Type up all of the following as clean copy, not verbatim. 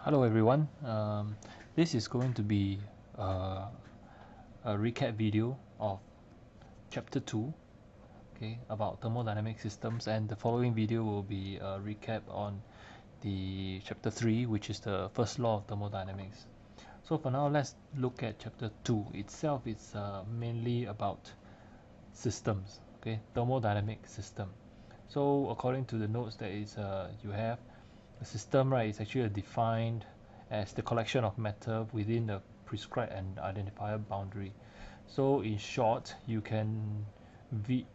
Hello everyone. This is going to be a recap video of chapter 2, okay, about thermodynamic systems, and the following video will be a recap on the chapter 3, which is the first law of thermodynamics. So for now, let's look at chapter 2 itself. It's mainly about systems, okay, thermodynamic system. So according to the notes that is you have, a system, right, is actually defined as the collection of matter within a prescribed and identifiable boundary. So in short, you can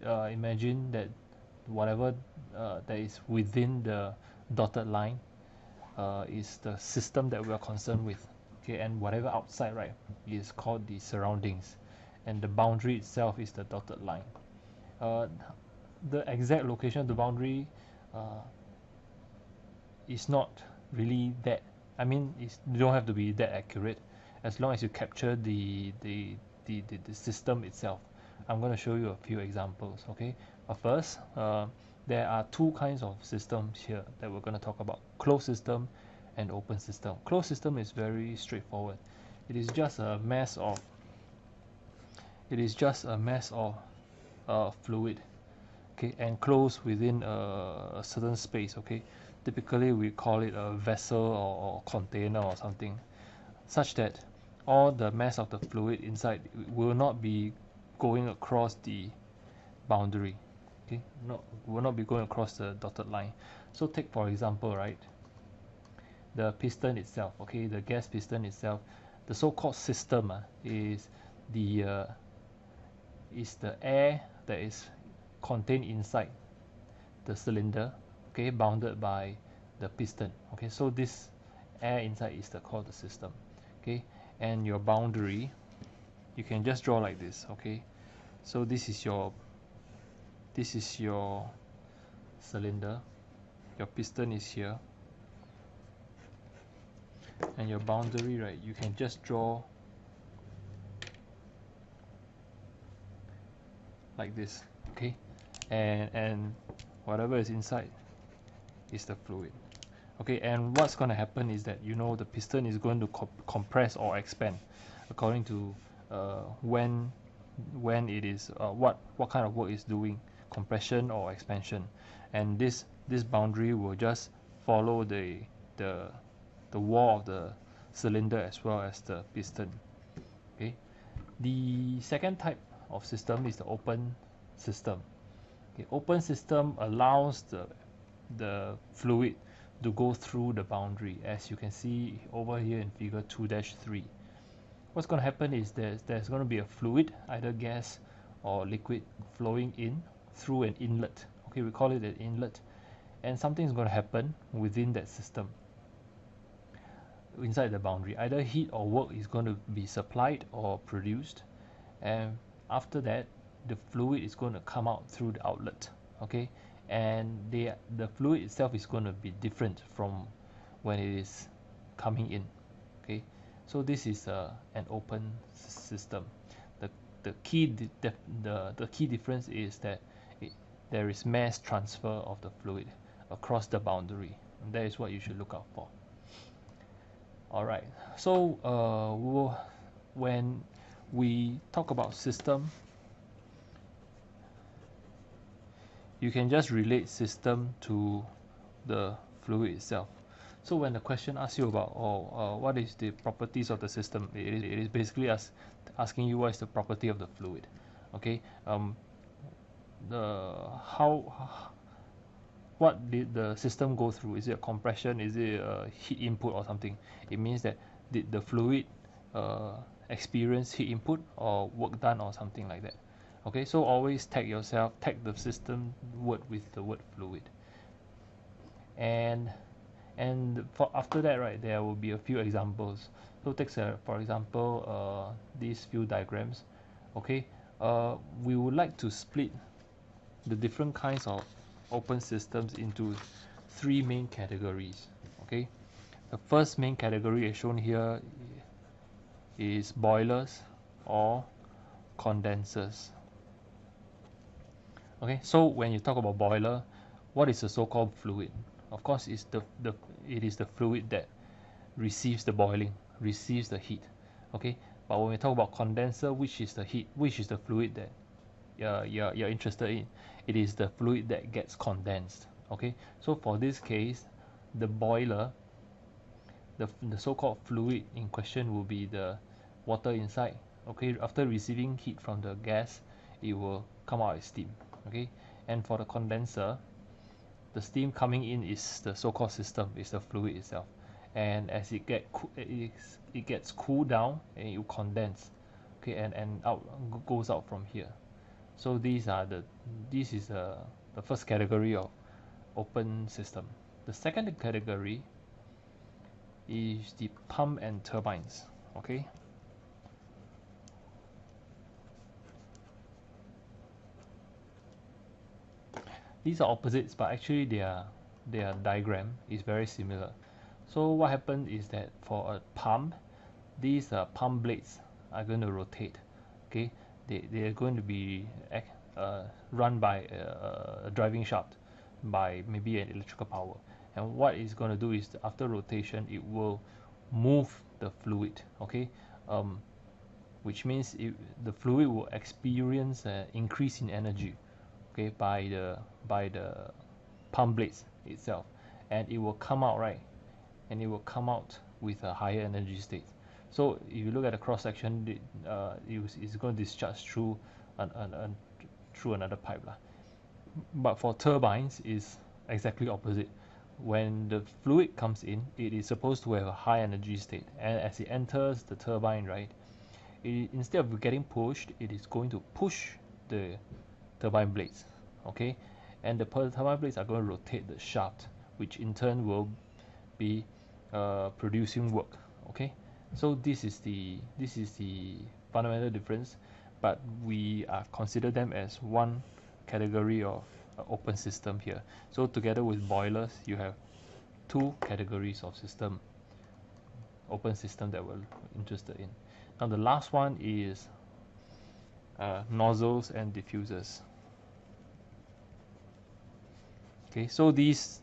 imagine that whatever that is within the dotted line is the system that we are concerned with. Okay, and whatever outside, right, is called the surroundings, and the boundary itself is the dotted line. Uh, the exact location of the boundary uh, is not really that, you don't have to be that accurate as long as you capture the system itself. I'm going to show you a few examples, okay? But first, there are two kinds of systems here that we're going to talk about: closed system and open system. Closed system is very straightforward. It is just a mass of fluid, okay, enclosed within a certain space, okay. Typically we call it a vessel or container or something, such that all the mass of the fluid inside will not be going across the boundary, okay, will not be going across the dotted line. So take for example, right, the piston itself, okay, the gas piston itself, the so-called system is the air that is contained inside the cylinder, okay, bounded by the piston, okay. So this air inside is called the system, okay. And your boundary, you can just draw like this, okay. So this is your cylinder, your piston is here, and your boundary, right, you can just draw like this, okay. And whatever is inside is the fluid, okay. And what's going to happen is that, you know, the piston is going to compress or expand according to when it is what kind of work is doing, compression or expansion. And this boundary will just follow the wall of the cylinder as well as the piston, okay. The second type of system is the open system, okay. Open system allows the fluid to go through the boundary, as you can see over here in figure 2-3. What's going to happen is there's going to be a fluid, either gas or liquid, flowing in through an inlet, okay, we call it an inlet, and something is going to happen within that system inside the boundary. Either heat or work is going to be supplied or produced, and after that the fluid is going to come out through the outlet, okay. And the fluid itself is going to be different from when it is coming in, okay. So this is an open system. The key difference is that there is mass transfer of the fluid across the boundary, and that is what you should look out for. Alright, so when we talk about system, you can just relate system to the fluid itself. So when the question asks you about what is the properties of the system, it is basically asking you what is the property of the fluid, okay. What did the system go through? Is it a compression? Is it a heat input or something? It means that did the fluid experience heat input or work done or something like that, okay. So always tag the system word with the word fluid. And for after that, right, there will be a few examples. So take for example these few diagrams, okay. We would like to split the different kinds of open systems into three main categories, okay. The first main category as shown here is boilers or condensers, okay. So when you talk about boiler, what is the so-called fluid? Of course, it's it is the fluid receives the boiling, receives the heat. Okay, but when we talk about condenser, which is the heat, which is the fluid that you're interested in, it is the fluid that gets condensed. Okay, so for this case, the boiler, the so-called fluid in question will be the water inside. Okay, after receiving heat from the gas, it will come out as steam. Okay, and for the condenser, the steam coming in is the so-called system, is the fluid itself, and as it gets cooled down, and it will condense. Okay, and out goes out from here. So this is the first category of open system. The second category is the pump and turbines. Okay, these are opposites, but actually their diagram is very similar. So what happened is that for a pump, these pump blades are going to rotate. Okay, they are going to be run by a driving shaft, by maybe an electrical power. And what it's going to do is, after rotation, it will move the fluid. Okay, which means the fluid will experience an increase in energy. Okay, by the pump blades itself, and it will come out, right, and it will come out with a higher energy state. So if you look at the cross section, it's going to discharge through through another pipe lah. But for turbines, is exactly opposite. When the fluid comes in, it is supposed to have a high energy state, and as it enters the turbine, right, instead of getting pushed, it is going to push the turbine blades. Okay, and the turbine blades are going to rotate the shaft, which in turn will be producing work. Okay, so this is the fundamental difference, but we consider them as one category of open system here. So together with boilers, you have two categories of system, open system, that we're interested in. Now the last one is nozzles and diffusers. Okay, so these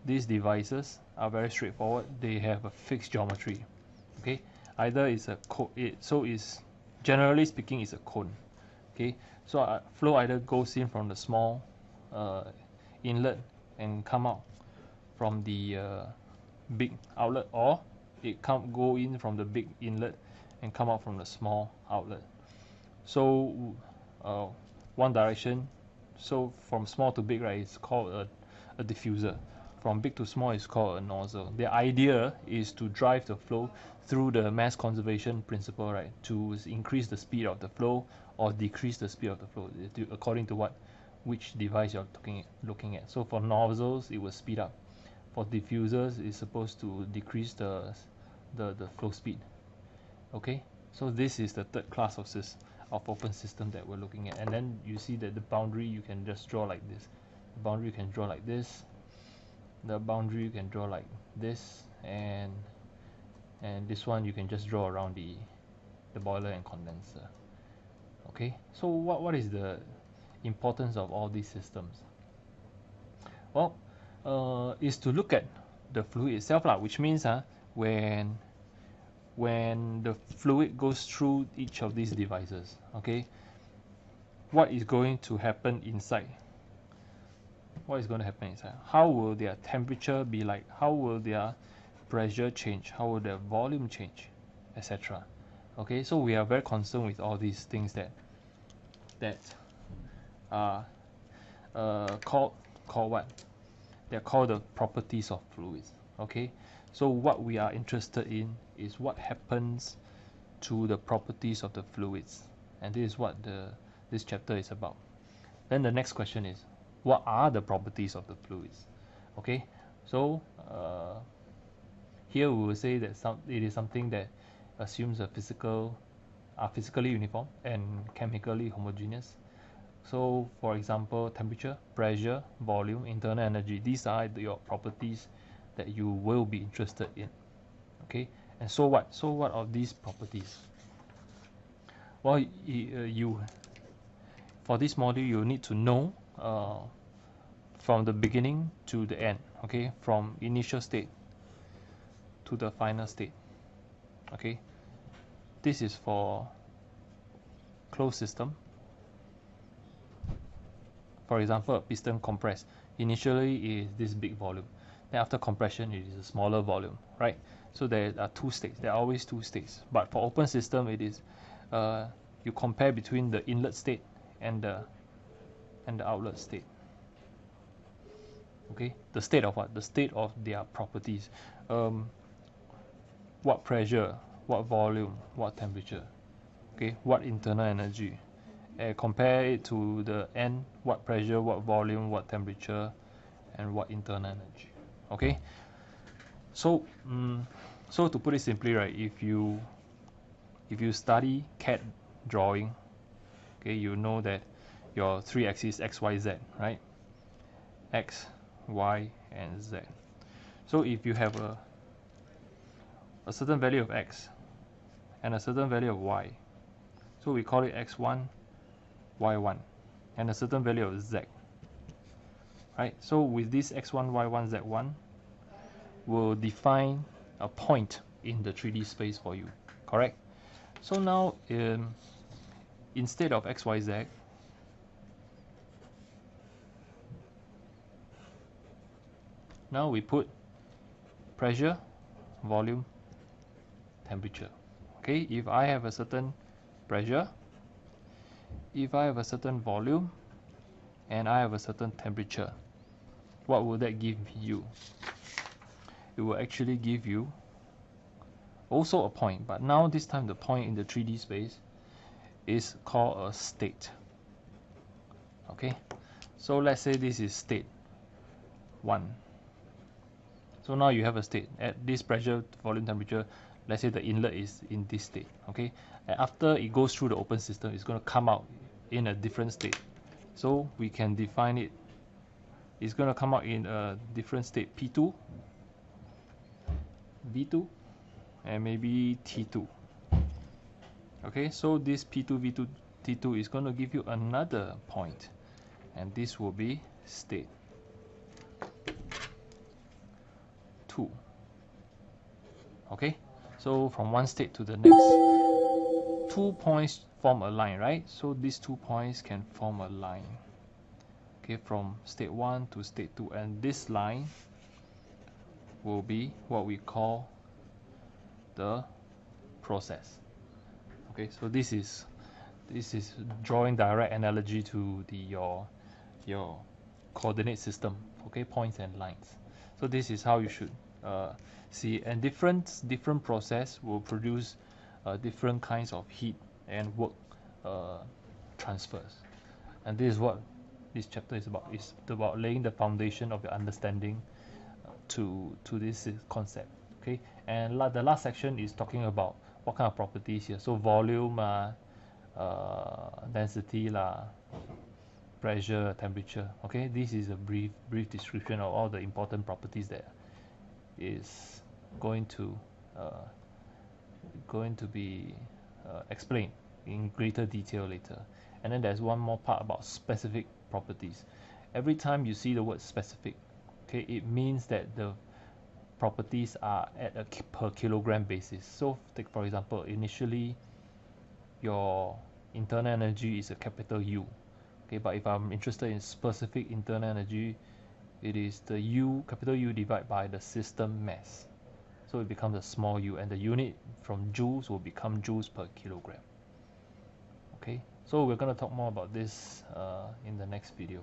devices are very straightforward. They have a fixed geometry. Okay, either it's a cone. So is, generally speaking, it's a cone. Okay, so flow either goes in from the small inlet and come out from the big outlet, or it go in from the big inlet and come out from the small outlet. So one direction, so from small to big, right, it's called a diffuser. From big to small is called a nozzle. The idea is to drive the flow through the mass conservation principle, right, to increase the speed of the flow or decrease the speed of the flow, according to which device you're looking at. So for nozzles, it will speed up. For diffusers, it's supposed to decrease the flow speed. Okay, so this is the third class of open system that we're looking at. And then you see that the boundary you can just draw like this. The boundary you can draw like this. The boundary you can draw like this, and this one you can just draw around the boiler and condenser. Okay, so what is the importance of all these systems? Well, is to look at the fluid itself lah, which means when the fluid goes through each of these devices, okay, what is going to happen inside? What is going to happen inside? How will their temperature be like? How will their pressure change? How will their volume change, etc.? Okay, so we are very concerned with all these things that are called what? They're called the properties of fluids. Okay, so what we are interested in is what happens to the properties of the fluids, and this is what this chapter is about. Then the next question is, what are the properties of the fluids? Okay, so here we will say that it is something that assumes are physically uniform and chemically homogeneous. So for example, temperature, pressure, volume, internal energy, these are your properties that you will be interested in. Okay, and so what of these properties? Well, for this module, you need to know from the beginning to the end. Okay, from initial state to the final state. Okay, this is for closed system. For example, a piston compressed initially is this big volume, then after compression it is a smaller volume, right? So there are two states. There are always two states. But for open system, it is you compare between the inlet state and the outlet state. Okay, the state of what? The state of their properties. What pressure, what volume, what temperature. Okay, what internal energy. Compare it to the end, what pressure, what volume, what temperature, and what internal energy. Okay, so so to put it simply, right, if you study CAD drawing, okay, you know that your three axes x, y, z, right? X, y, and z. So if you have a certain value of x and a certain value of y, so we call it x1, y1, and a certain value of z, right? So with this x1, y1, z1 will define a point in the 3D space for you, correct? So now instead of x, y, z, now we put pressure, volume, temperature. Okay, if I have a certain pressure, if I have a certain volume, and I have a certain temperature, what will that give you? It will actually give you also a point, but now this time the point in the 3D space is called a state. Okay, so let's say this is state 1. So now you have a state at this pressure, volume, temperature. Let's say the inlet is in this state. Okay, and after it goes through the open system, it's going to come out in a different state. So we can define it. It's going to come out in a different state, P2, V2, and maybe T2. Okay, so this P2, V2, T2 is going to give you another point, and this will be state 2. Okay, so from one state to the next, 2 points form a line, right? So these 2 points can form a line, okay, from state 1 to state 2, and this line will be what we call the process. Okay, so this is drawing direct analogy to your coordinate system, okay, points and lines. So this is how you should see, and different process will produce different kinds of heat and work transfers, and this is what this chapter is about. It's about laying the foundation of your understanding to this concept. Okay, and the last section is talking about what kind of properties here. So volume, density, pressure, temperature. Okay, this is a brief description of all the important properties that is going to be explained in greater detail later. And then there's one more part about specific properties. Every time you see the word specific, okay, it means that the properties are at a per kilogram basis. So take for example, initially your internal energy is a capital U, okay, but if I'm interested in specific internal energy, it is the U, capital U, divided by the system mass. So it becomes a small u, and the unit from joules will become joules per kilogram. Okay, so we're going to talk more about this in the next video.